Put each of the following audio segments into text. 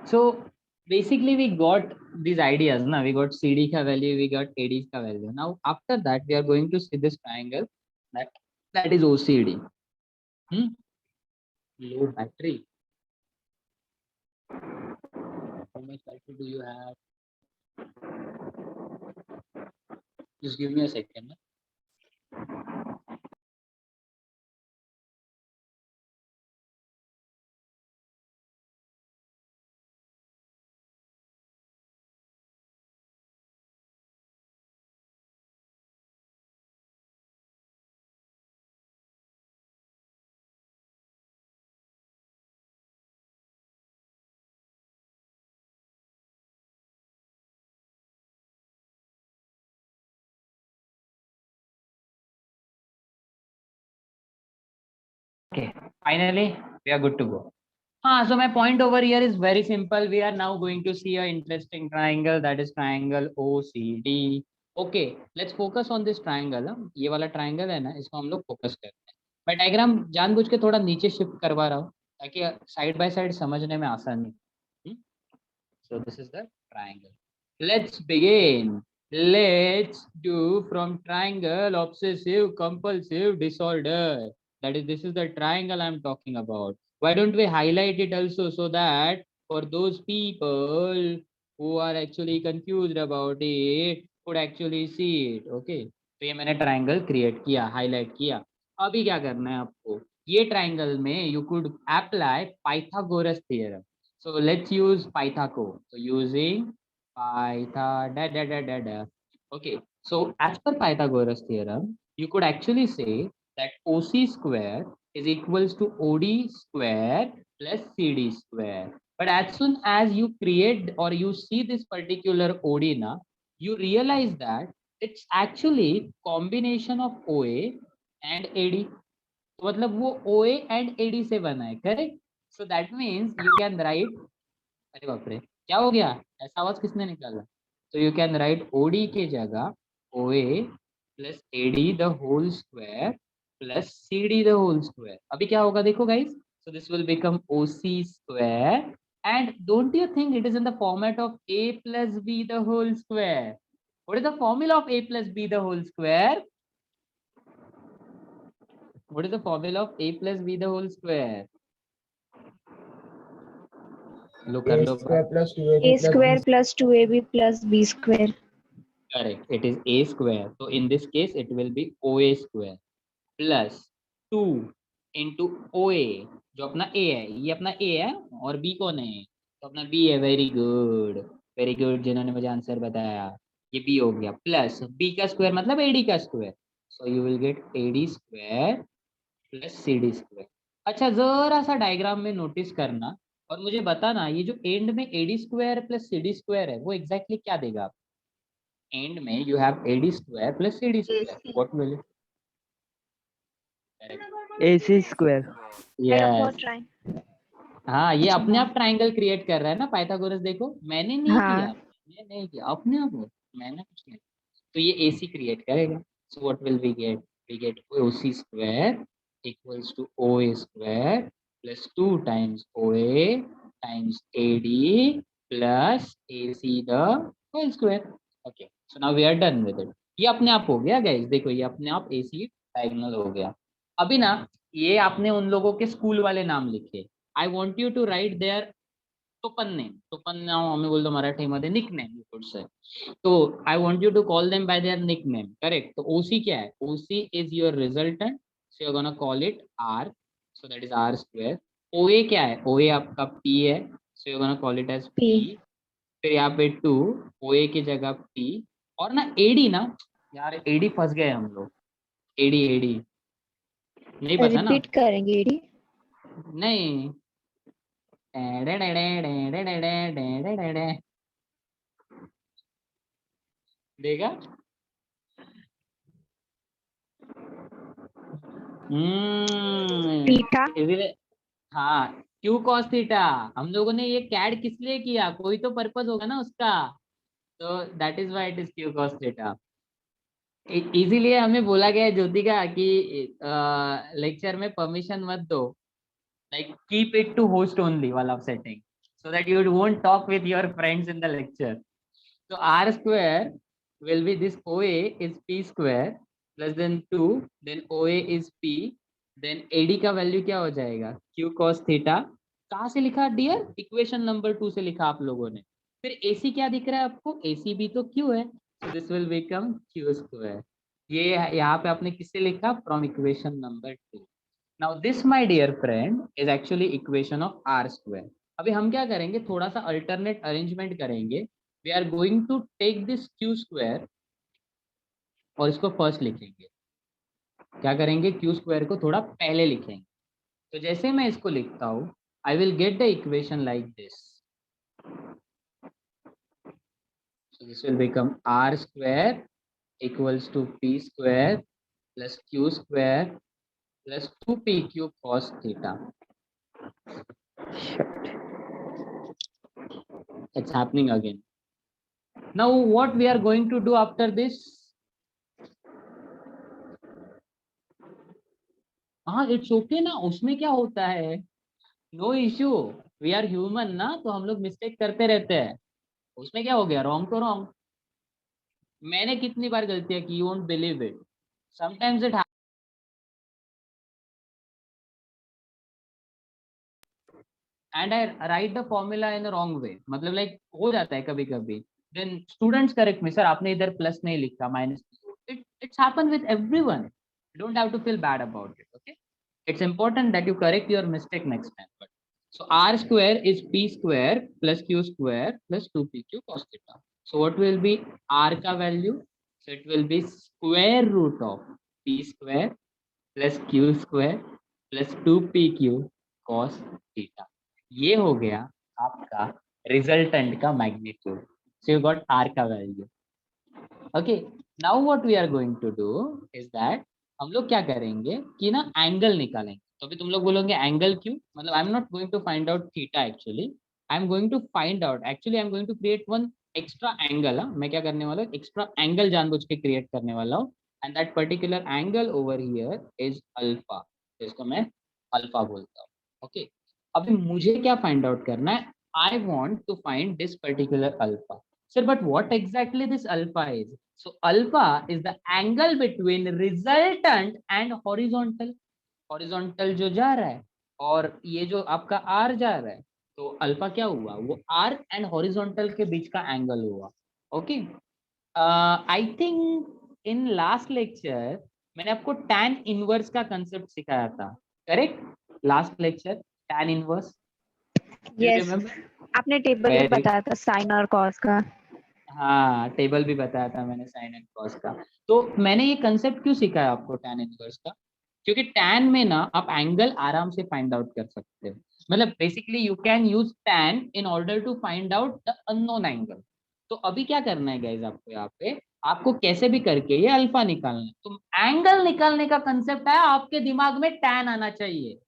So basically we got these ideas. Now we got CD ka value, we got AD's ka value. Now after that we are going to see this triangle that is OCD. Low battery. How much battery do you have? Just give me a second. Okay, finally we are good to go. So my point over here is very simple. We are now going to see an interesting triangle, that is triangle OCD. Okay, let's focus on this triangle. ये वाला triangle है ना, इसको हम लोग focus करते हैं. मैं diagram जानबूझ के थोड़ा नीचे shift करवा रहा हूँ ताकि side by side समझने में आसानी. So this is the triangle. Let's begin. Let's do from triangle obsessive compulsive disorder. That is, this is the triangle I'm talking about. Why don't we highlight it also, so that for those people who are actually confused about it could actually see it. Okay, तो ये मैंने triangle create किया, highlight किया. अभी क्या करना है आपको, ये triangle में you could apply Pythagoras theorem. So let's use Pythago. So using Pythagoras. Okay, so as per Pythagoras theorem, you could actually say that OC square is equals to OD square plus CD square. But as soon as you create or you see this particular OD na, you realize that it's actually combination of OA and AD. तो मतलब वो OA and AD से बना है, correct? So that means you can write, अरे बाप रे क्या हो गया, ऐसा आवाज किसने निकाला? So you can write OD के जगह OA plus AD the whole square plus CD the whole square. अभी क्या होगा देखो guys, so this will become OC square, and don't you think it is in the format of A plus B the whole square? What is the formula of A plus B the whole square? What is the formula of A plus B the whole square? Look at A square plus 2ab A plus square b. plus 2ab plus b square. Correct. It is A square. So in this case, it will be OA square plus 2 into OA, जो अपना A है, ये अपना A है और B कौन है? तो अपना B है. वेरी गुड जिन्होंने मुझे आंसर बताया. ये B हो गया प्लस B का स्क्वायर मतलब AD का square. So you will gate AD square plus CD square. अच्छा, जरा सा डायग्राम में नोटिस करना और मुझे बताना, ये जो एंड में AD square plus CD square है वो एग्जैक्टली क्या देगा? एंड में you have AD square plus CD square. What will it? AC square. Yes. हाँ, ये अपने आप ट्राइंगल क्रिएट कर रहा है ना पाइथागोरस. देखो मैंने नहीं किया, अपने आप हो, मैंने कुछ नहीं. तो ये AC क्रिएट करेगा. So what will we get? We get OC square equals to OA square plus 2 times OA times AD plus AC the whole square. Okay, so now we are done with it. ये अपने आप हो गया guys. देखो ये अपने आप AC diagonal हो गया. अभी ना ये आपने उन लोगों के स्कूल वाले नाम लिखे. I want you to write their टोपन नेम. टोपन नाव हमें बोल दो मराठीमध्ये निकनेम, यू कुड से. तो I want you to call them by their nickname. Correct. तो ओसी क्या है? OC is your resultant, so you are gonna call it R, so that is R square. OA क्या है? OA आपका P है, so you are gonna call it as P. फिर यहाँ पे 2 ओए की जगह पी. और ना एडी ना, यार एडी फंस गए हम लोग. एडी एडी नहीं पता ना? रिपीट करेंगे एडी? नहीं. देगा. थीटा. हाँ, क्यू कॉस थीटा. हम लोगों ने ये कैड किस लिए किया? कोई तो पर्पस होगा ना उसका. तो that is why it is Q cos theta. इसीलिए हमें बोला गया है ज्योतिका कि लेक्चर में परमिशन मत दो, like keep it to host only वाला setting. so that you won't talk with your friends in the lecture. So r square will be this OA is p square plus then 2, then OA is p, then AD का value क्या हो जाएगा q cos theta. कहाँ से लिखा dear? Equation number 2 से लिखा आप लोगों ने. फिर AC क्या दिख रहा है आपको? AC भी तो q है, so this will become q square. ये यहाँ पे आपने किससे लिखा? From equation number 2. Now this my dear friend is actually equation of r square. अभी हम क्या करेंगे? थोड़ा सा अल्टरनेट अरेंजमेंट करेंगे. We are going to take this q square और इसको फर्स्ट लिखेंगे. क्या करेंगे? q square को थोड़ा पहले लिखेंगे. तो जैसे मैं इसको लिखता हूँ, I will get the equation like this. So this will become r square equals to p square plus q square plus 2pq cos theta. It's happening again. Now what we are going to do after this? हाँ it's okay ना, उसमें क्या होता है, no issue. We are human ना, तो हम लोग मिस्टेक करते रहते हैं. उसमें क्या हो गया? रॉन्ग तो रॉन्ग. मैंने कितनी बार गलतियां की, you won't believe it. Sometimes it and I write the formula in wrong way. मतलब लाइक हो जाता है कभी कभी. Then students correct me, sir आपने इधर प्लस नहीं लिखा, minus. It's happened with everyone. You don't have to feel bad about it. Okay, it's important that you correct your mistake next time. But so r square is p square plus q square plus 2pq cos theta. So what will be r ka value? So it will be square root of p square plus q square plus 2pq cos theta. ये हो गया आपका resultant का magnitude. So you got r का value. Okay, now what we are going to do is that हम लोग क्या करेंगे कि ना एंगल निकालेंगे. तो अभी तुम लोग बोलोगे एंगल क्यों? मतलब I am not going to find out theta actually. I am going to find out, actually I am going to create one extra angle. मैं क्या करने वाला हूँ? एक्स्ट्रा एंगल जानबूझ के क्रिएट करने वाला हूँ. And that particular angle over here is alpha. इसको मैं अल्फा बोलता हूँ. ओके, अभी मुझे क्या फाइंड आउट करना है? I want to find this particular alpha. Sir, but what exactly this alpha is? So alpha is the angle between resultant and horizontal. Horizontal जो जा रहा है और ये जो आपका r जा रहा है, तो अल्फा क्या हुआ? वो r and horizontal के बीच का एंगल हुआ. Okay, I think in last lecture मैंने आपको tan इनवर्स का कंसेप्ट सिखाया था. Correct? Last lecture tan inverse. Yes, आपने टेबल भी बताया था साइन और कॉस का. हाँ, टेबल भी बताया था मैंने साइन एंड कॉस का. तो मैंने ये कंसेप्ट क्यों सिखाया आपको tan इनवर्स का? क्योंकि tan में ना आप एंगल आराम से फाइंड आउट कर सकते हो. मतलब basically you can use tan in order to find out the unknown angle. तो अभी क्या करना है गाइस आपको? यहाँ पे आपको कैसे भी करके ये अल्फा निकालना है. तो एंगल निकालने का कंसेप्ट है, आपके दिमाग में tan आना चाहिए.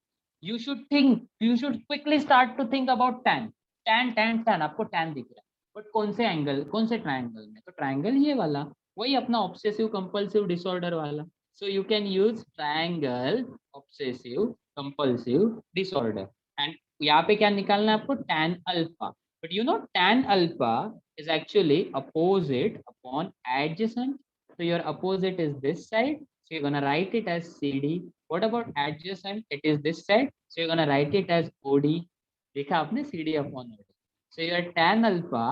You should think, you should quickly start to think about tan. tan आपको tan दिख रहा है, बट कौन से एंगल, कौन से ट्रायंगल में? तो ट्रायंगल ये वाला, वही अपना ऑब्सेसिव कंपल्सिव डिसऑर्डर वाला. So you can use triangle obsessive compulsive disorder. And यहाँ पे क्या निकालना है आपको? tan alpha. But you know tan alpha is actually opposite upon adjacent. So your opposite is this side, so you're gonna write it as CD. What about adjacent? It is this side, so you're gonna write it as OD. देखा आपने? CD upon OD. So your tan alpha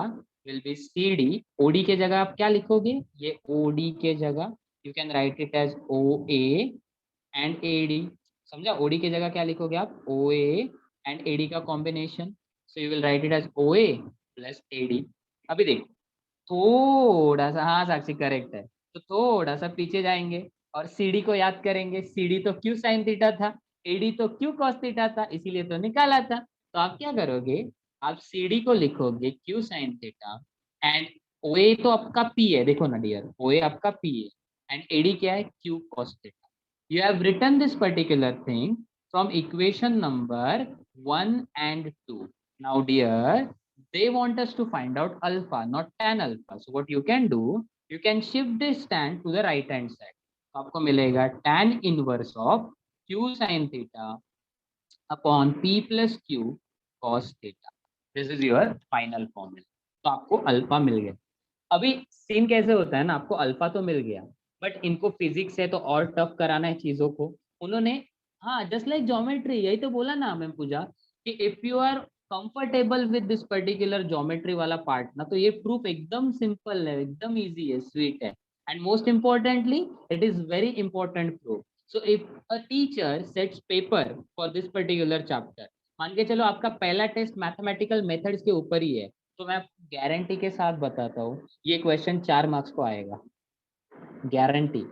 will be CD. OD के जगह आप क्या लिखोगे? ये OD के जगह you can write it as OA and AD. समझा? OD के जगह क्या लिखोगे आप? OA and AD का combination. So you will write it as OA plus AD. अभी देख, थोड़ा सा, हाँ साक्षी करेक्ट है. तो थोड़ा सा पीछे जाएंगे और CD को याद करेंगे. CD तो Q sin थीटा था, AD तो Q cos थीटा था, इसीलिए तो निकाला था. तो आप क्या करोगे? आप CD को लिखोगे Q sin theta and OA तो आपका P है. देखो ना डियर, OA आपका P है एंड AD क्या है? Q cos theta. You have written this particular thing from equation number 1 and 2. Now dear, they want us to find out alpha, not tan alpha. So what you can do, you can shift this tan to the right hand side. तो आपको मिलेगा tan inverse of q sin theta upon p plus q cos theta. This is your final formula. तो आपको alpha मिल गया। अभी scene कैसे होता है ना, आपको अल्फा तो मिल गया, बट इनको फिजिक्स है तो और टफ कराना है चीजों को उन्होंने। हाँ, जस्ट लाइक ज्योमेट्री, यही तो बोला ना मैम पूजा, कि if you are comfortable with this particular geometry वाला पार्ट ना, तो ये प्रूफ एकदम सिंपल है, एकदम इजी है, स्वीट है, and most importantly it is very important proof. So if a teacher sets paper for this particular chapter, मान के चलो आपका पहला टेस्ट मैथमेटिकल मेथड्स के ऊपर ही है, तो मैं गारंटी के साथ बताता हूँ ये क्वेश्चन 4 मार्क्स को आएगा, गारंटी।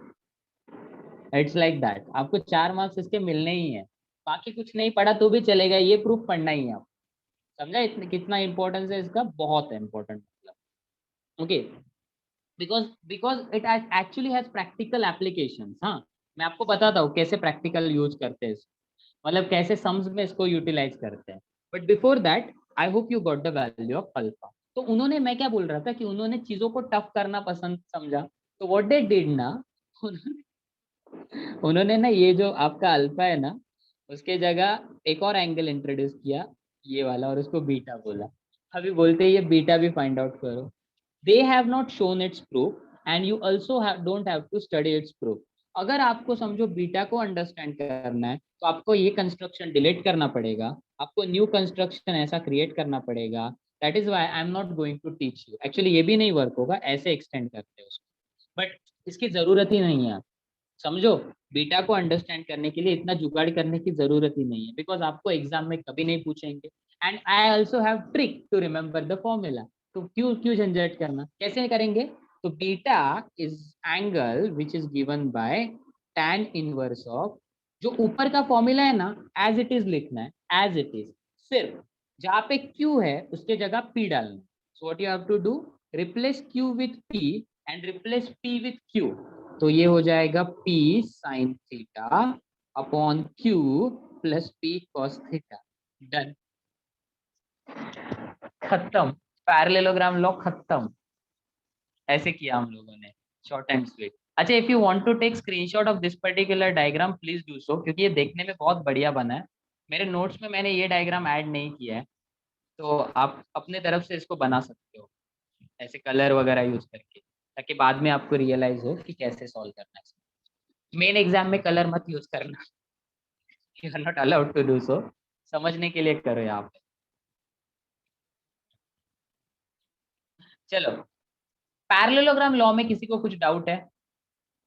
इट्स लाइक दैट, आपको 4 मार्क्स इसके मिलने ही है। बाकी कुछ नहीं पढ़ा तो भी चलेगा, ये प्रूफ पढ़ना ही है आप। समझा इतने कितना इंपॉर्टेंस है इसका, बहुत है इंपॉर्टेंट मतलब। Okay, because because it actually has practical applications. हाँ, मैं आपको बताता हूँ कैसे प्रैक्टिकल यूज करते हैं इसको, मतलब कैसे सम्स में इसको यूटिलाइज करते हैं। But before that I hope you got the value of alpha. तो उन्होंने, मैं क्या बोल रहा था कि उन्होंने चीजों को टफ करना पसंद समझा, तो व्हाट दे डिड ना, उन्होंने ना ये जो आपका अल्फा है ना, उसके जगह एक और एंगल इंट्रोड्यूस किया, ये वाला, और उसको बीटा बोला। अभी बोलते हैं ये बीटा भी फाइंड आउट करो। They have not shown its proof and you also don't have to study its proof. अगर आपको समझो बीटा को अंडरस्टैंड करना है तो आपको ये कंस्ट्रक्शन डिलीट करना पड़ेगा, आपको न्यू कंस्ट्रक्शन ऐसा क्रिएट करना पड़ेगा। That is why I am not going to teach you. Actually ये भी नहीं वर्क होगा, ऐसे एक्सटेंड करते हैं उसको, बट इसकी जरूरत ही नहीं है। समझो, बीटा को अंडरस्टैंड करने के लिए इतना जुगाड़ करने की जरूरत ही नहीं है, बिकॉज आपको एग्जाम में कभी नहीं पूछेंगे। And I also have trick to remember the formula. तो क्यों क्यों झंझट करना, कैसे करेंगे? तो beta is angle which is given by tan inverse of, जो ऊपर का फॉर्मूला है ना, एज इट इज लिखना है, एज इट इज। सिर्फ जहाँ पे q है उसके जगह p डालना। So what you have to do, replace q with p and replace p with q। तो ये हो जाएगा p sin थीटा upon q plus p cos थीटा। डन, खत्म, पैरेललोग्राम लॉ खत्म। ऐसे किया हम लोगों ने, शॉर्ट एंड स्वीट। अच्छा, if you want to take screenshot of this particular diagram please do so, क्योंकि ये देखने में बहुत बढ़िया बना है। मेरे नोट्स में मैंने ये डायग्राम ऐड नहीं किया है, तो आप अपने तरफ से इसको बना सकते हो ऐसे कलर वगैरह यूज करके, ताकि बाद में आपको रियलाइज हो कि कैसे सॉल्व करना है। मेन एग्जाम में कलर मत यूज करना, you are not allowed to do so. समझने के लिए करो यहाँ पे। चलो, पैरेललोग्राम लॉ में किसी को कुछ डाउट है?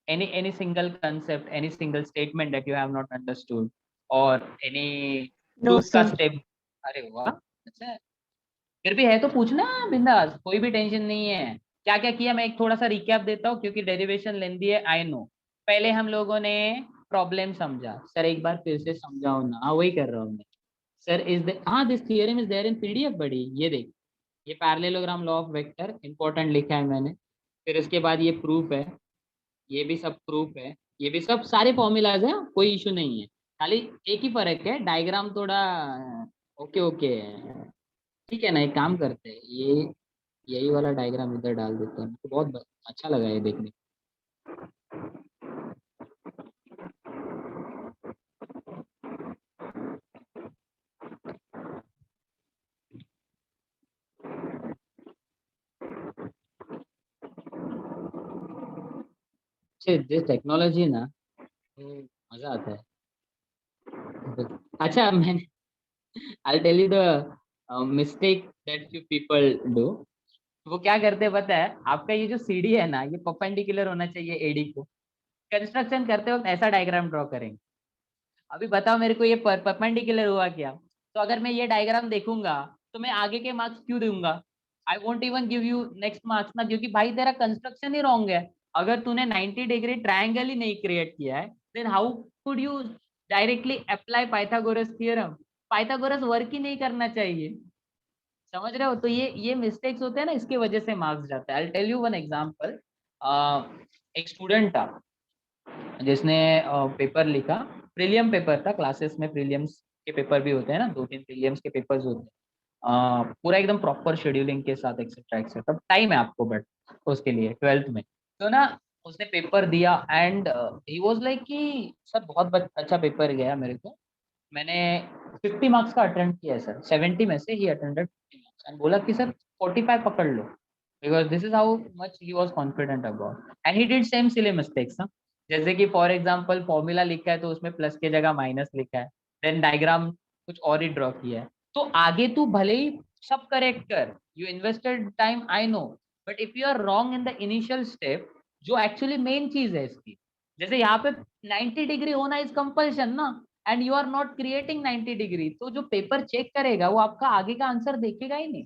any single concept, any single statement that you have not understood, or any no proof का सर। step? अरे वाह, अच्छा है। फिर भी है तो पूछना बिंदास, कोई भी टेंशन नहीं है। क्या क्या किया मैं एक थोड़ा सा रिकैप देता हूँ, क्योंकि डेरिवेशन लेंदी है, आई नो। पहले हम लोगों ने प्रॉब्लम समझा, सर एक बार फिर से समझाओ ना। हाँ, वही कर रहा हूँ मैं। सर हाँ, this theorem is there in PDF बड़ी, ये देख, ये parallelogram law of vector important लिखा है मैंने। फिर इसके बाद ये प्रूफ है, ये भी सब प्रूफ है, ये भी सब सारे फॉर्मूलाज हैं, कोई इशू नहीं है। खाली एक ही फर्क है, डायग्राम थोड़ा ओके ओके है। ठीक है ना, एक काम करते हैं, ये यही वाला डायग्राम इधर डाल देते हैं, तो बहुत अच्छा लगा ये देखने। दिस टेक्नोलॉजी ना, तो मजा आता है। अच्छा, मैंने I tell you the mistake that you people do. वो क्या करते हैं पता है? आपका ये जो सीडी है ना, ये परपेंडिकुलर होना चाहिए एडी को। कंस्ट्रक्शन करते वक्त ऐसा डायग्राम ड्रॉ करेंगे। अभी बताओ मेरे को, ये परपेंडिकुलर हुआ क्या? तो अगर मैं ये डायग्राम देखूंगा तो मैं आगे के मार्क्स क्यों दूंगा? I won't even give you next marks ना, क्योंकि भाई तेरा कंस्ट्रक्शन ही रॉन्ग है। अगर तूने 90 डिग्री ट्रायंगल ही नहीं क्रिएट किया है, then how could you directly apply Pythagoras theorem? Pythagoras work ही नहीं करना चाहिए। समझ रहे हो? तो ये मिस्टेक्स होते हैं ना, इसके वजह से मार्क्स जाता है। I tell you one example. एक स्टूडेंट था जिसने पेपर लिखा, प्रीलियम पेपर था, क्लासेस में प्रीलियम्स के पेपर भी होते हैं ना, 2-3 प्रीलियम्स के पेपर्स होते हैं। पूरा एकदम प्रॉपर शेड्यूलिंग के साथ एक्सेट्रा एक्सेट्रा, टाइम है आपको बट उसके लिए 12th में। तो ना उसने पेपर दिया एंड ही वाज लाइक कि सर बहुत अच्छा पेपर गया मेरे को, मैंने 50 मार्क्स का अटेंड किया है सर, 70 में से ही अटेंडेड 50 एंड बोला कि सर 45 पकड़ लो, because this is how much he was confident about, and he did same silly mistakes. जैसे कि फॉर एग्जांपल फॉर्मूला लिखा है तो उसमें प्लस के जगह माइनस लिखा है, देन डायग्राम कुछ और ही ड्रॉ किया है। तो आगे तू भले ही सब करेक्ट कर, you invested time I know, but if you are wrong in the initial step, जो एक्चुअली मेन चीज है इसकी, जैसे यहाँ पे 90 डिग्री होना इज कंपल्शन ना, and you are not creating 90 degree, तो जो पेपर चेक करेगा वो आपका आगे का आंसर देखेगा ही नहीं।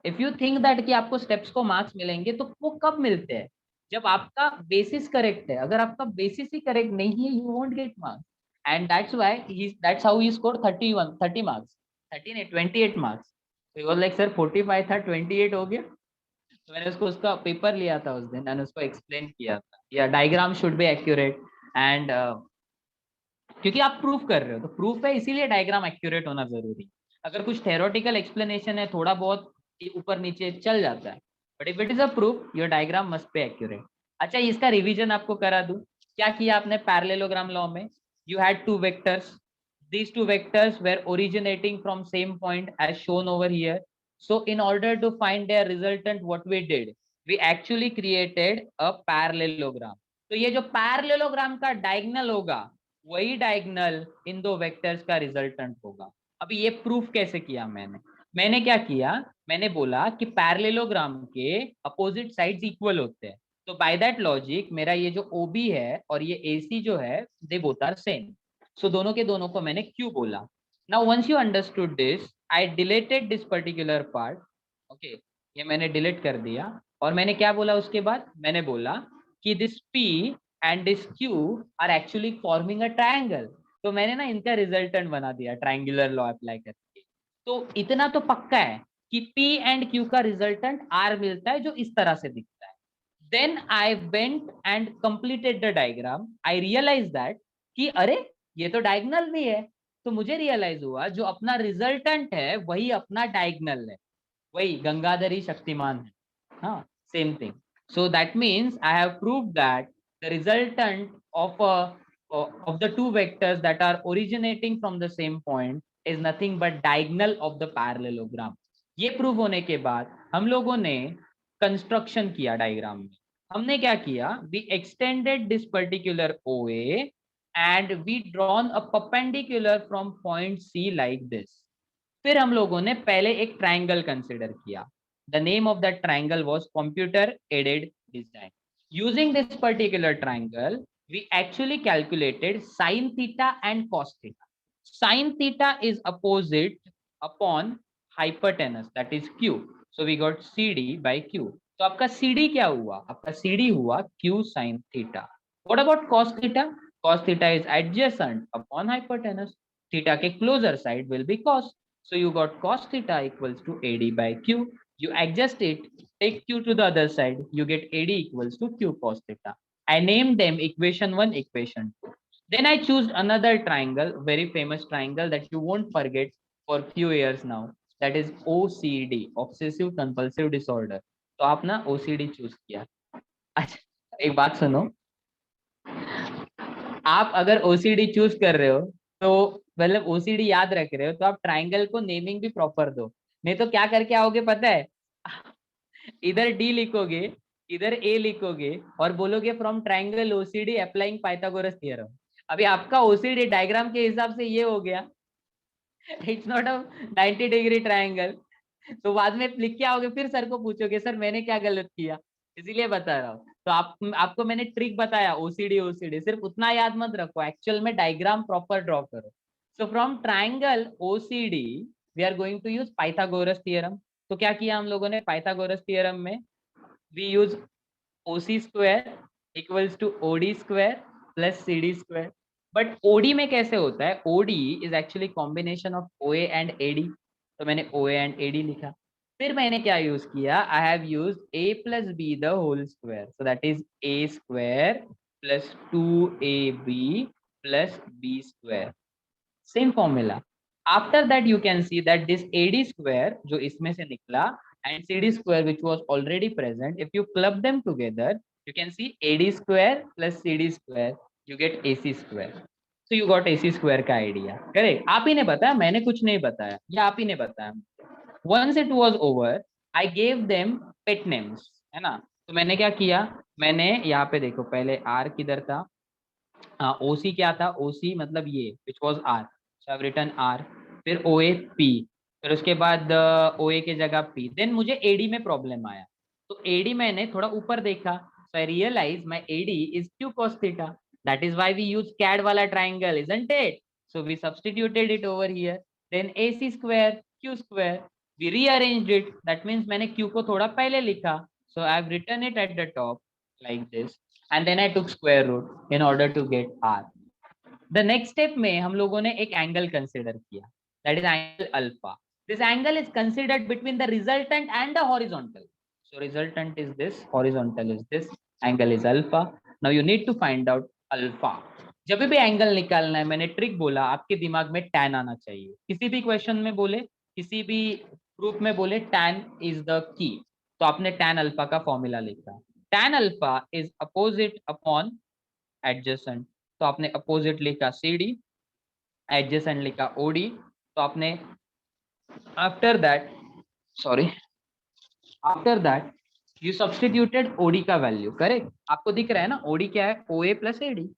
इफ यू थिंक दैट कि आपको स्टेप्स को मार्क्स मिलेंगे, तो वो कब मिलते हैं? जब आपका बेसिस करेक्ट है। अगर आपका बेसिस ही करेक्ट नहीं है, you won't get marks, and that's why he that's how he score 30 marks, 13 नहीं 28 मार्क्स। तो ही वाज लाइक सर 45 था 28 हो गया। तो मैंने उसका पेपर लिया था उस दिन एंड उसको एक्सप्लेन किया था, या diagram should be accurate, and क्योंकि आप प्रूफ कर रहे हो, तो प्रूफ है इसीलिए डायग्राम एक्यूरेट होना जरूरी। अगर कुछ थेरोटिकल एक्सप्लेनेशन है, थोड़ा बहुत ऊपर नीचे चल जाता है, but if it is a proof, your diagram must be accurate. अच्छा, इसका रिवीजन आपको करा दूं, क्या किया आपने पैरेललोग्राम लॉ में? You had two vectors, these two vectors were originating from same point as shown over here. So in order to find their resultant, what we did, we actually created a parallelogram. तो ये जो parallelogram का diagonal होगा, वही diagonal इन दो vectors का resultant होगा। अभी ये प्रूफ कैसे किया मैंने क्या किया, मैंने बोला कि पैरेललोग्राम के अपोजिट साइड्स इक्वल होते हैं, तो बाय दैट लॉजिक मेरा ये जो OB है और ये AC जो है, they both are same. So दोनों के दोनों को मैंने Q बोला। Now once you understood this, I deleted this particular part. Okay, ये मैंने डिलीट कर दिया, और मैंने क्या बोला उसके बाद, मैंने बोला कि this P and this Q are actually forming a triangle. तो मैंने ना इनका रिजल्टेंट बना दिया ट्रायंगुलर लॉ अप्लाई करके। तो इतना तो पक्का है कि P एंड Q का रिजल्टेंट R मिलता है, जो इस तरह से दिखता है। Then I went and completed the diagram. I realized that कि अरे ये तो डायगोनल भी है। तो मुझे रियलाइज हुआ जो अपना रिजल्टेंट है वही अपना डायगोनल है, वही गंगाधरी शक्तिमान है। हाँ, same thing. So that means I have proved that the resultant of the two vectors that are originating from the same point is nothing but diagonal of the parallelogram. ये prove होने के बाद हम लोगों ने कंस्ट्रक्शन किया diagram में। हमने क्या किया, we extended this particular OA and we drawn a perpendicular from point C like this. फिर हम लोगों ने पहले एक ट्रायंगल कंसिडर किया। The name of that triangle was computer aided design. Using this particular triangle, we actually calculated sin theta and cos theta. Sin theta is opposite upon hypotenuse, that is Q. So we got CD by Q. तो आपका CD क्या हुआ? आपका CD हुआ Q sin theta. What about cos theta? Cos theta is adjacent upon hypotenuse. Theta के closer side will be cos. So you got cos theta equals to AD by Q. You adjust it, take Q to the other side, you get AD equals to Q cos theta. I named them equation 1, equation 2. Then I choose another triangle, very famous triangle that you won't forget for few years now. That is OCD, obsessive compulsive disorder. तो आप ना OCD choose किया। अच्छा, एक बात सुनो, आप अगर OCD चूज कर रहे हो तो मतलब OCD याद रख रहे हो, तो आप ट्राइंगल को नेमिंग भी प्रॉपर दो, नहीं तो क्या करके आओगे पता है? इधर D लिखोगे, इधर A लिखोगे और बोलोगे from triangle OCD applying Pythagoras theorem. अभी आपका OCD डायग्राम के हिसाब से ये हो गया, it's not a 90 degree triangle. तो बाद में लिख के आओगे, फिर सर को पूछोगे सर मैंने क्या गलत किया, इसीलिए बता रहा हूँ। तो आपको मैंने ट्रिक बताया OCD, सिर्फ उतना याद मत रखो, एक्चुअल में डायग्राम प्रॉपर ड्रॉ करो। So from triangle OCD we are going to use Pythagoras theorem. तो क्या किया हम लोगों ने पाइथागोरस थ्योरम में, we use OC square equals to OD square plus CD square. But OD में कैसे होता है, OD is actually combination of OA and AD। तो मैंने OA एंड AD लिखा। फिर मैंने क्या यूज किया, I have use A plus B the whole square, so that is A square plus 2AB plus B square, same formula. After that you can see that this AD square जो इसमें से निकला and CD square which was already present, if you club them together, you can see AD square plus CD square, you get AC square. So you got AC square का idea. Correct, आप ही ने बताया, मैंने कुछ नहीं बताया, या आप ही ने बताया? Once it was over I gave them pet names, है ना। तो मैंने क्या किया, मैंने यहाँ पे देखो पहले आर किधर था, ओसी क्या था, ओसी मतलब ये which was R, so I have written R, फिर ओए पी, फिर उसके बाद ओए के जगह पी, देन मुझे एडी में प्रॉब्लम आया, तो एडी मैंने थोड़ा ऊपर देखा, so I realise my AD is Q cos theta, that is why we use CAD वाला triangle, isn't it, so we substituted it over here, then AC square Q square, we rearranged it, that means मैंने Q को थोड़ा पहले लिखा, so I have written it at the top like this, and then I took square root in order to get R. The next step में हम लोगों ने एक angle consider किया, that is angle alpha. This angle is considered between the resultant and the horizontal. So resultant is this, horizontal is this, angle is alpha. Now you need to find out alpha. जब भी angle निकालना है, मैंने trick बोला, आपके दिमाग में tan आना चाहिए, किसी भी क्वेश्चन में बोले, किसी भी प्रूफ में बोले tan is the key, तो आपने tan अल्फा का फॉर्मूला लिखा, tan alpha is opposite upon adjacent, तो आपने अपोजिट लिखा CD, एडजेसेंट लिखा OD, तो आपने after that, sorry, after that you substituted OD का वैल्यू, करेक्ट, आपको दिख रहा है ना OD क्या है, OA plus AD,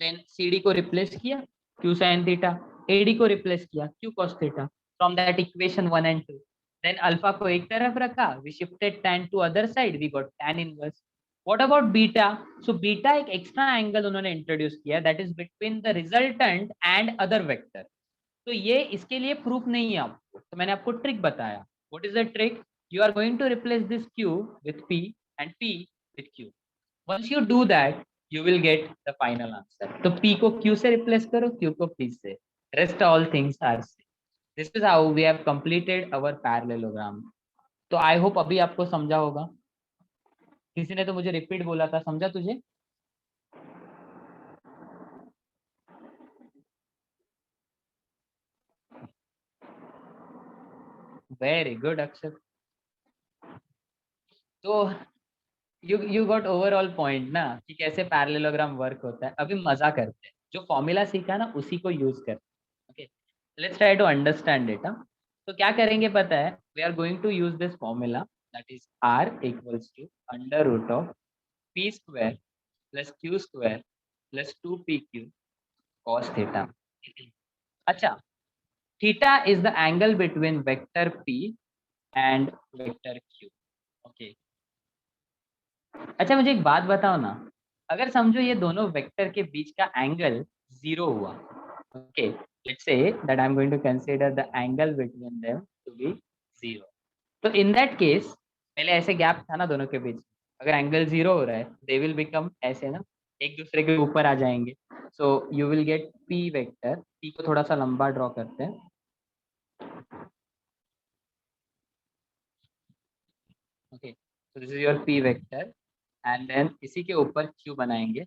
then CD को रिप्लेस किया Q sin थीटा, AD को रिप्लेस किया Q cos theta, from that equation 1 and 2, then alpha को एक तरफ रखा, we shifted tan to other side, we got tan inverse. What about beta, so beta एक extra angle उन्होंने introduce किया, that is between the resultant and other vector, तो ये इसके लिए प्रूफ नहीं है आपको, तो मैंने आपको ट्रिक बताया. What is the trick, you are going to replace this Q with P and P with Q. Once you do that, you will get the final answer. तो P को Q से replace करो, Q को P से. Rest all things are same. This is how we have completed our parallelogram. तो I hope अभी आपको समझा होगा. किसी ने तो मुझे repeat बोला था, समझा तुझे? Very good, Akshat. तो you got overall point ना कि कैसे parallelogram work होता है. अभी मजा करते हैं, जो फॉर्मूला सीखा ना उसी को यूज करते हैं. Okay, let's try to understand it. तो क्या करेंगे पता है, we are going to use this formula, that is R equals to under root of P square plus Q square plus 2PQ cos theta. अच्छा, theta is the angle between vector P and vector Q. Okay. अच्छा मुझे एक बात बताओ ना, अगर समझो ये दोनों वेक्टर के बीच का एंगल 0 हुआ, okay, let's say that I am going to consider the angle between them to be 0, तो इन दैट केस पहले ऐसे गैप था ना दोनों के बीच, अगर एंगल 0 हो रहा है दे विल बिकम ऐसे ना, एक दूसरे के ऊपर आ जाएंगे, so you will get P vector, P को थोड़ा सा लंबा ड्रॉ करते हैं, okay, so this is your P vector and then इसी के ऊपर Q बनाएंगे,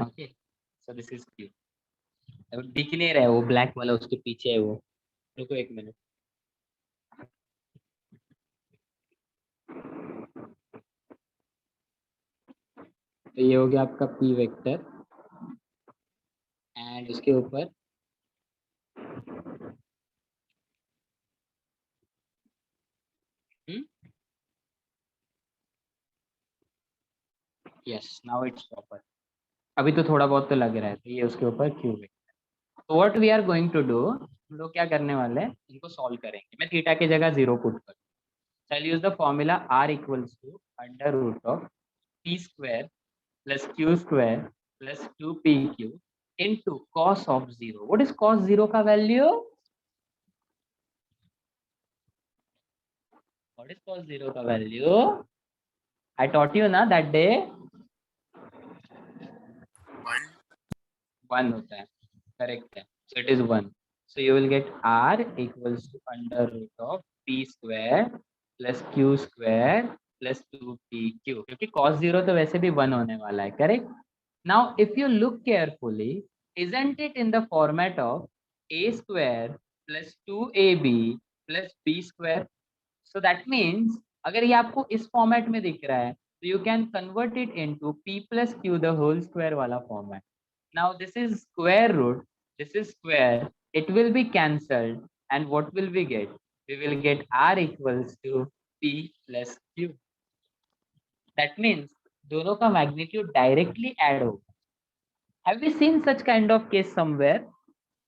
okay, so this is Q. अब दिख नहीं रहा है वो ब्लैक वाला, उसके पीछे है वो, रुको एक मिनट, तो ये हो गया आपका P वेक्टर एंड उसके ऊपर यस, नाउ इट्स प्रॉपर, अभी तो थोड़ा बहुत तो लग रहा है, तो ये उसके ऊपर Q वेक्टर. तो what we are going to do, हम लोग क्या करने वाले हैं, इनको सॉल्व करेंगे, मैं थीटा की जगह 0 पुट करूँ, I'll use the formula R equals to under root of P square plus Q square plus 2PQ into cos of 0. What is cos 0 का value? What is cos 0 का value? I taught you ना that day. 1 होता है, correct है. So it is 1. So you will get R equals to under root of P square plus Q square plus 2PQ, क्योंकि cos 0 तो वैसे भी 1 होने वाला है, correct? Now if you look carefully, isn't it in the format of A square plus 2AB plus B square? So that means अगर ये आपको इस फॉर्मेट में दिख रहा है, तो you can convert it into P plus Q the whole square वाला format. Now this is square root, this is square it will be cancelled, and what will we get? We will get r equals to p plus q. That means दोनों का magnitude directly add होगा. Have we seen such kind of case somewhere?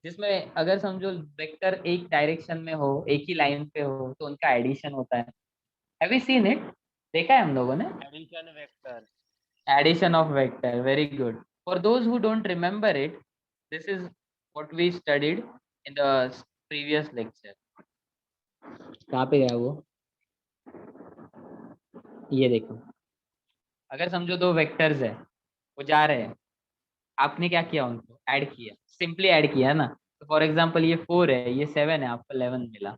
जिसमें अगर समझो vector एक direction में हो, एक ही लाइन पे हो, तो उनका एडिशन होता है. Have you seen it? देखा है हम लोगों ने? Addition vector. Addition of vector. Very good. For those who don't remember it, this is what we studied in the previous lecture. कहाँ पे गया वो? ये देखो, अगर समझो दो वेक्टर्स है, वो जा रहे हैं, आपने क्या किया, उनको ऐड किया, सिंपली ऐड किया ना. तो फॉर एग्जांपल ये 4 है, ये 7 है, आपको 11 मिला.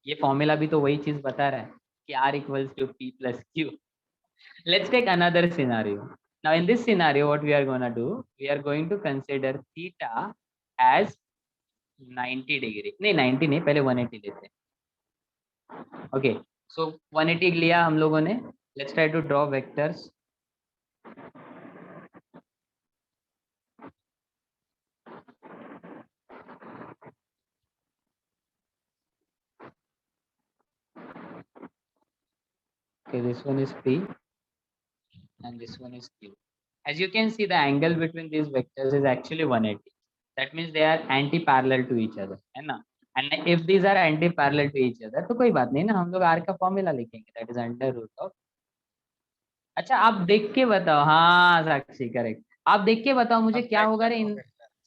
ये फॉर्मूला भी तो वही चीज बता रहा है कि r equals to p plus q. Let's take another scenario. Now in this scenario, what we are going to do, we are going to consider theta as 90 degree. नहीं 90 नहीं, पहले 180 लेते हैं. Okay, so 180 लिया हम लोगों ने. Let's try to draw vectors. Okay, this one is p and this one is q. As you can see, the angle between these vectors is actually 180. That means they are anti-parallel to each other, है ना? And if these are anti-parallel to each other, तो कोई बात नहीं ना, हम लोग r का फॉर्मूला लिखेंगे, that is under root of. अच्छा, आप देख के बताओ. हाँ साक्षी, करेक्ट. आप देख के बताओ मुझे क्या होगा रे. इन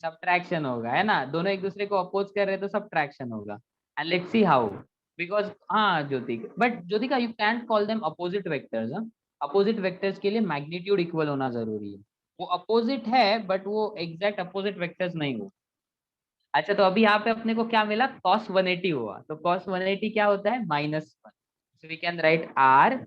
सब्ट्रैक्शन होगा, है ना? दोनों एक दूसरे को अपोज कर रहे हैं तो सब्ट्रैक्शन होगा. And let's see how. Because हाँ Jyoti, but Jyotika you can't call them opposite vectors. Opposite vectors के लिए मैग्नीट्यूड इक्वल होना जरूरी है. वो अपोजिट है बट वो एग्जैक्ट अपोजिट वेक्टर्स नहीं हो. अच्छा, तो अभी यहाँ पे अपने को क्या मिला? cos 180 हुआ. तो cos 180 क्या होता है? -1. So we can write r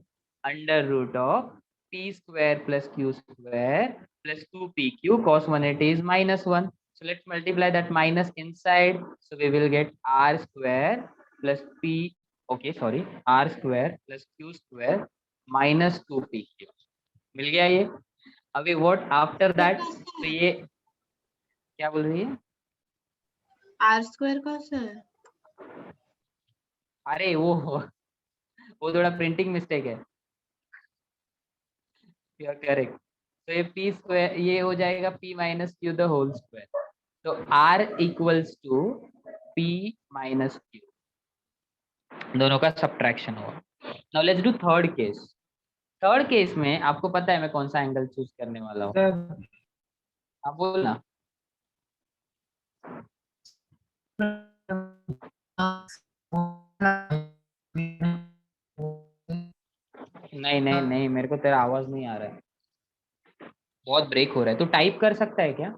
under root of p square plus q square plus 2pq. cos 180 is -1. So let's multiply that minus inside. So we will get r square plus p. Okay, sorry, r square plus q square minus 2pq. मिल गया ये. अभी what after that? तो ये क्या बोल रही है? Are square कैसे है? अरे वो थोड़ा प्रिंटिंग मिस्टेक है. You are correct. तो ये p स्क्वायर ये हो जाएगा p minus Q the whole square. तो r equals to p minus Q. दोनों का सब्ट्रैक्शन होगा. Now let's do third case. Third case में आपको पता है मैं कौन सा एंगल चूज करने वाला हूँ? आप बोलना. नहीं नहीं नहीं, मेरे को तेरा आवाज नहीं आ रहा है, बहुत ब्रेक हो रहा है. तू टाइप कर सकता है क्या?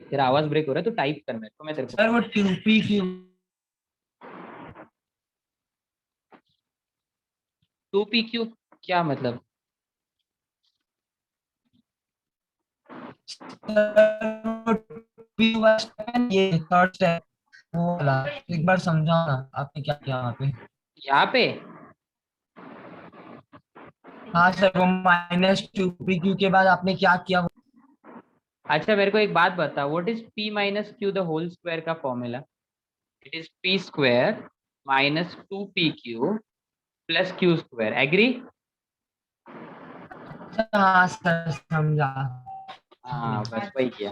तेरा आवाज ब्रेक हो रहा है, तो टाइप कर. मेरे को मैं तेरे को सर वो 2pq 2pq क्या मतलब? ये थर्ड स्टेप वो वाला एक बार समझाओ ना, आपने क्या किया वहाँ पे? यहाँ पे हाँ सर, वो -2pq के बाद आपने क्या किया? अच्छा, मेरे को एक बात बता. What is p minus Q the whole square का formula? It is p square minus 2pq plus q square. Agree? हाँ सर, समझा. हाँ बस वही किया.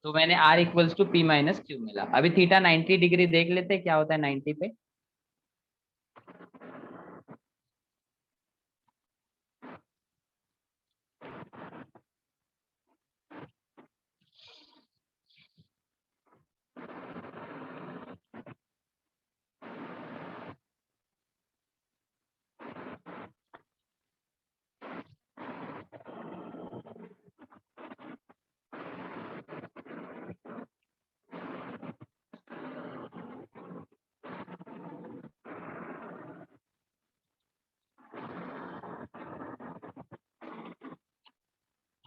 तो मैंने r equals to p minus Q मिला. अभी थीटा 90 डिग्री देख लेते हैं क्या होता है 90 पे.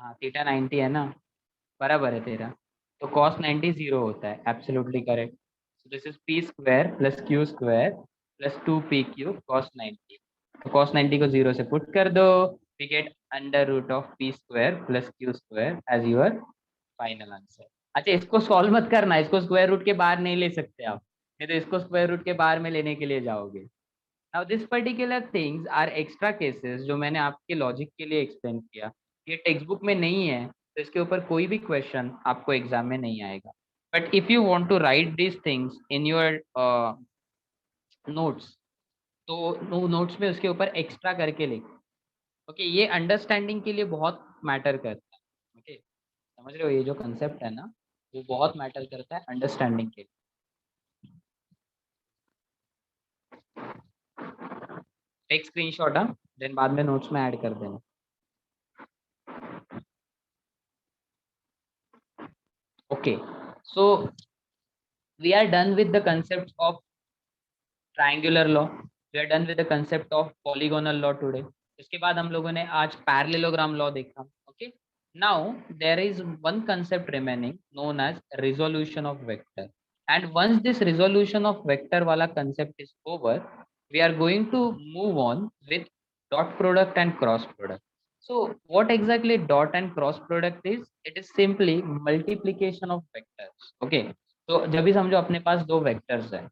हाँ थीटा 90 है ना, बराबर है तेरा. तो cos 90 0 होता है. Absolutely correct. So this is p square plus q square plus 2pq cos 90. तो cos 90 को 0 से पुट कर दो. We get under root of p square plus q square as your final answer. अच्छा इसको सॉल्व मत करना, इसको स्क्वायर रूट के बाहर नहीं ले सकते आप, नहीं तो इसको स्क्वायर रूट के बाहर में लेने के लिए जाओगे। Now this particular things are extra cases जो मैंने आपके लॉजिक के लिए एक्सप्लेन किया, ये टेक्स्ट बुक में नहीं है, तो इसके ऊपर कोई भी क्वेश्चन आपको एग्जाम में नहीं आएगा। But if you want to write this things in your notes, तो नोट्स में उसके ऊपर एक्स्ट्रा करके लिखो। ओके, ये अंडरस्टैंडिंग के लिए बहुत मैटर करता है। ओके, समझ रहे हो, ये जो कंसेप्ट है ना, वो बहुत मैटर करता है अंडरस्टैंडिंग के लिए। टेक स्क्रीनशॉट, हाँ, देन बाद में नोट्स में ऐड कर देना। Okay, so we are done with the concept of triangular law, we are done with the concept of polygonal law today. इसके बाद हम लोगों ने आज पैरेललोग्राम लॉ देखा। Okay, now there is one concept remaining known as resolution of vector, and once this resolution of vector वाला concept is over, we are going to move on with dot product and cross product. So what exactly dot and cross product is? It is simply multiplication of vectors. Okay, तो जब भी समझो अपने पास दो vectors है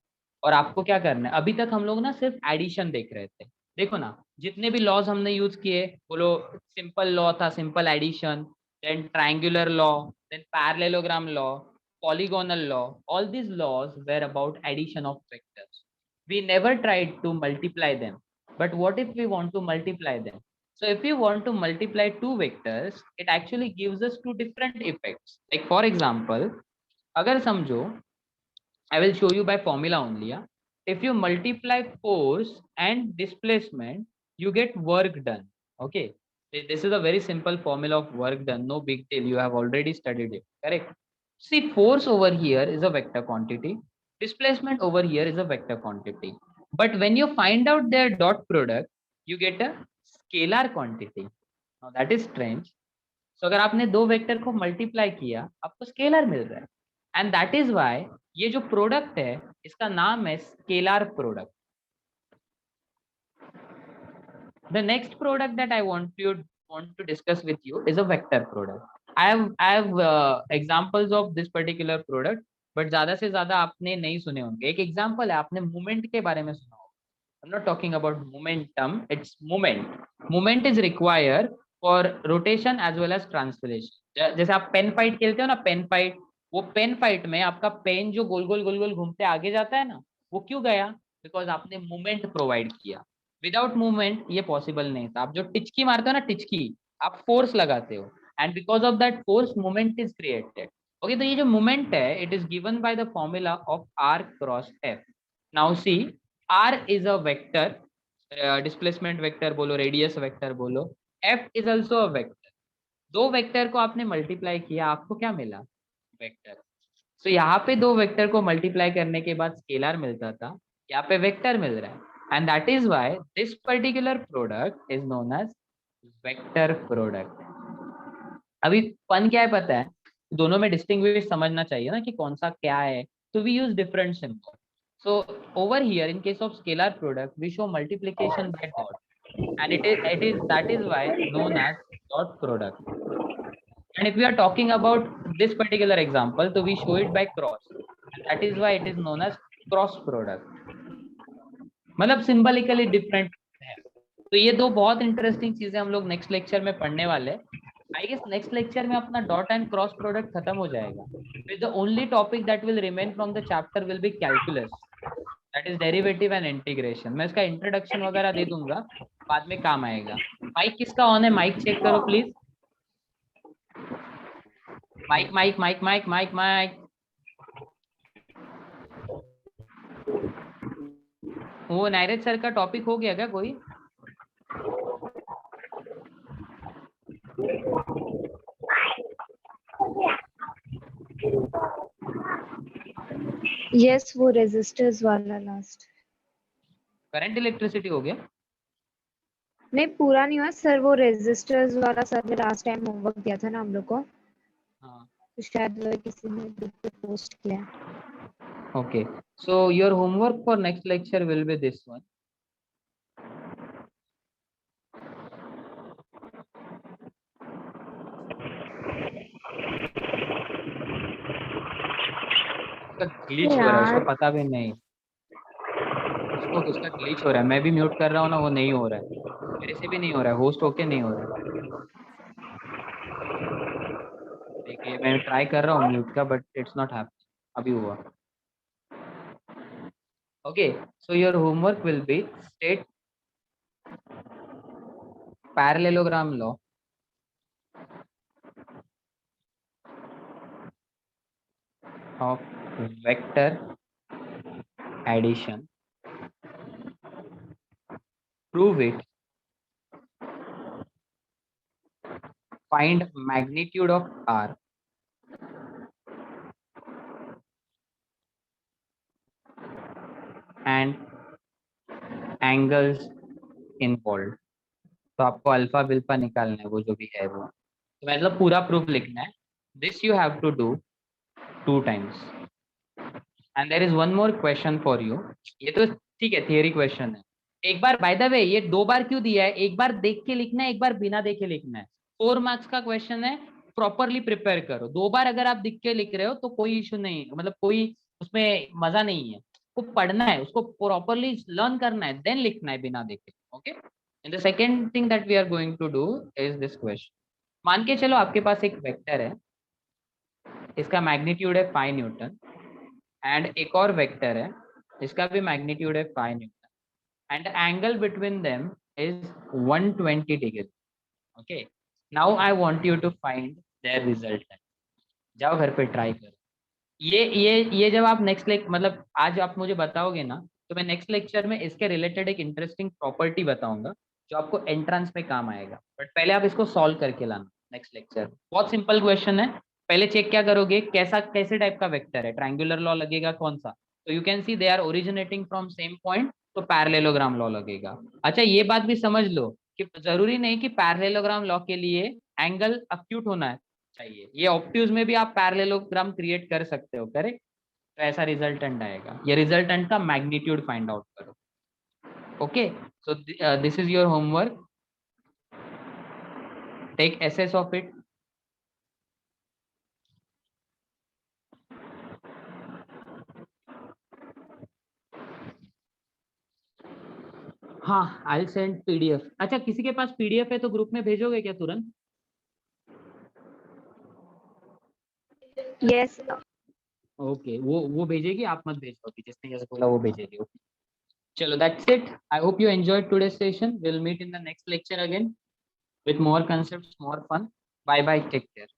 और आपको क्या करना है, अभी तक हम लोग ना सिर्फ एडिशन देख रहे थे। देखो ना, जितने भी लॉज हमने यूज किए, बोलो सिंपल लॉ था, simple addition, then triangular law, then parallelogram law, polygonal law, all these laws were about addition of vectors. We never tried to multiply them. But what if we want to multiply them? So if we want to multiply two vectors, it actually gives us two different effects. Like for example, agar samjho, I will show you by formula only. Yeah? If you multiply force and displacement, you get work done. Okay. This is a very simple formula of work done. No big deal. You have already studied it. Correct. See, force over here is a vector quantity. Displacement over here is a vector quantity. But when you find out their dot product, you get a scalar quantity. Now that is strange. So अगर आपने दो vector को multiply किया, आपको scalar मिल रहा है, and that is why ये जो प्रोडक्ट है इसका नाम है scalar product. The next product that I want to discuss with you is a vector product. I have examples of this particular product, but ज्यादा से ज्यादा आपने नहीं सुने होंगे। एक एग्जांपल है, आपने मोमेंट के बारे में सुना होगा। I'm not talking about momentum, it's moment. Moment is required for rotation as well as translation. जैसे आप पेन फाइट खेलते हो ना, पेन फाइट, वो पेन फाइट में आपका पेन जो गोल गोल घूमते आगे जाता है ना, वो क्यों गया? बिकॉज आपने मूवमेंट प्रोवाइड किया। विदाउट मूवमेंट ये पॉसिबल नहीं था। आप जो टिचकी मारते हो ना, टिचकी, आप फोर्स लगाते हो, and because of that force movement is created. Okay, तो ये जो मूवमेंट है, it is given by the formula of R cross F. Now see, R is a vector, displacement vector बोलो, रेडियस वेक्टर बोलो, F is also a vector. दो vector को आपने multiply किया, आपको क्या मिला? वेक्टर। सो यहाँ पे दो वेक्टर को मल्टीप्लाई करने के बाद स्केलर मिलता था, यहाँ पे वेक्टर मिल रहा है, and that is why this particular product is known as vector product. अभी फन क्या है पता है, दोनों में डिस्टिंग्विश समझना चाहिए ना कि कौन सा क्या है, तो we use different symbol. So over here, in case of scalar product, we show multiplication by dot, and that is why known as dot product. And if we are talking about this particular example, so we show it by cross, and that is why it is known as cross product. मतलब सिंबलिकली different है। तो ये दो बहुत interesting चीजें हम लोग next lecture में पढ़ने वाले हैं। आई गेस नेक्स्ट लेक्चर में अपना डॉट एंड क्रॉस प्रोडक्ट खत्म हो जाएगा। फिर the only topic that will remain from the chapter will be calculus, that is derivative and integration. मैं इसका इंट्रोडक्शन वगैरह दे दूंगा, बाद में काम आएगा। माइक किसका ऑन है? माइक चेक करो please. Mic mic mic mic mic mic. वो नायरज सर का टॉपिक हो गया क्या कोई? यस, वो रेजिस्टर्स वाला लास्ट। करंट इलेक्ट्रिसिटी हो गया? नहीं, पूरा नहीं हुआ सर, वो रेजिस्टर्स वाला सर ने लास्ट टाइम होमवर्क दिया था ना हम लोग को। हाँ, तो शायद वो किसी ने ग्रुप पे पोस्ट किया। okay, so your homework for next lecture will be this one. उसका ग्लिच हो रहा है, उसको पता भी नहीं, उसको उसका ग्लिच हो रहा है। मैं भी म्यूट कर रहा हूँ ना, वो नहीं हो रहा है, मेरे से भी नहीं हो रहा है, होस्ट होके नहीं हो रहा है। देखिए मैं ट्राई कर रहा हूँ म्यूट का, बट इट्स नॉट हैपनिंग। अभी हुआ। Okay, so your homework will be state parallelogram law of vector addition, prove it, find magnitude of r, and angles involved। तो आपको अल्फा बिल्फा निकालना है, वो जो भी है वो, तो मतलब पूरा प्रूफ लिखना है। This you have to do 2 times and there is one more question for you. ये तो ठीक है, थियरी क्वेश्चन है। एक बार बाय द वे ये 2 बार क्यों दिया है, एक बार देख के लिखना है, एक बार बिना देखे लिखना है। 4 मार्क्स का क्वेश्चन है, प्रॉपरली प्रिपेयर करो। 2 बार अगर आप दिख के लिख रहे हो तो कोई इशू नहीं है, मतलब कोई उसमें मजा नहीं है। उसको पढ़ना है, उसको प्रॉपरली लर्न करना है, देन लिखना है बिना देखे। Okay, and the second thing that we are going to do is this question. मान के चलो आपके पास एक वेक्टर है, इसका मैग्नीट्यूड है 5 न्यूटन, एंड एक और वेक्टर है, इसका भी मैग्नीट्यूड है 5 newton, and angle between them is 120 degree. Okay, now I want you to find their resultant. जाओ घर पे ट्राई करो। ये जब आप नेक्स्ट मतलब आज आप मुझे बताओगे ना, तो मैं नेक्स्ट लेक्चर में इसके रिलेटेड एक इंटरेस्टिंग प्रॉपर्टी बताऊंगा जो आपको एंट्रेंस में काम आएगा। बट पहले आप इसको सॉल्व करके लाना नेक्स्ट लेक्चर। बहुत सिंपल क्वेश्चन है। पहले चेक क्या करोगे, कैसे टाइप का वेक्टर है, ट्रायंगुलर लॉ लगेगा कौन सा, तो you can see they are originating from same point, तो पैरेललोग्राम लॉ लगेगा। अच्छा ये बात भी समझ लो कि जरूरी नहीं कि पैरेललोग्राम लॉ के लिए एंगल अक्यूट होना है चाहिए, ये ऑब्ट्यूज में भी आप पैरेललोग्राम क्रिएट कर सकते हो, करेक्ट। तो ऐसा रिजल्टेंट आएगा। ये रिजल्टेंट का मैग्नीट्यूड फाइंड आउट करो। Okay, so this is your homework, take SS of it. हाँ, आई सेंड पीडीएफ। अच्छा किसी के पास पीडीएफ है तो ग्रुप में भेजोगे क्या तुरंत? यस ओके, वो भेजेगी, आप मत भेजो अभी, जिसने जैसे बोला वो भेजेगी। ओके, चलो that's it. I hope you enjoyed today session. Will meet in the next lecture again with more concepts, more fun. Bye bye, take care.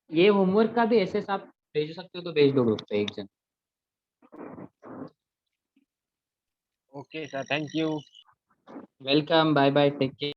ये होमवर्क का भी ऐसे आप भेज सकते हो तो भेज दो ग्रुप पे एक जन। Okay, sir. Thank you. Welcome, bye bye, take care.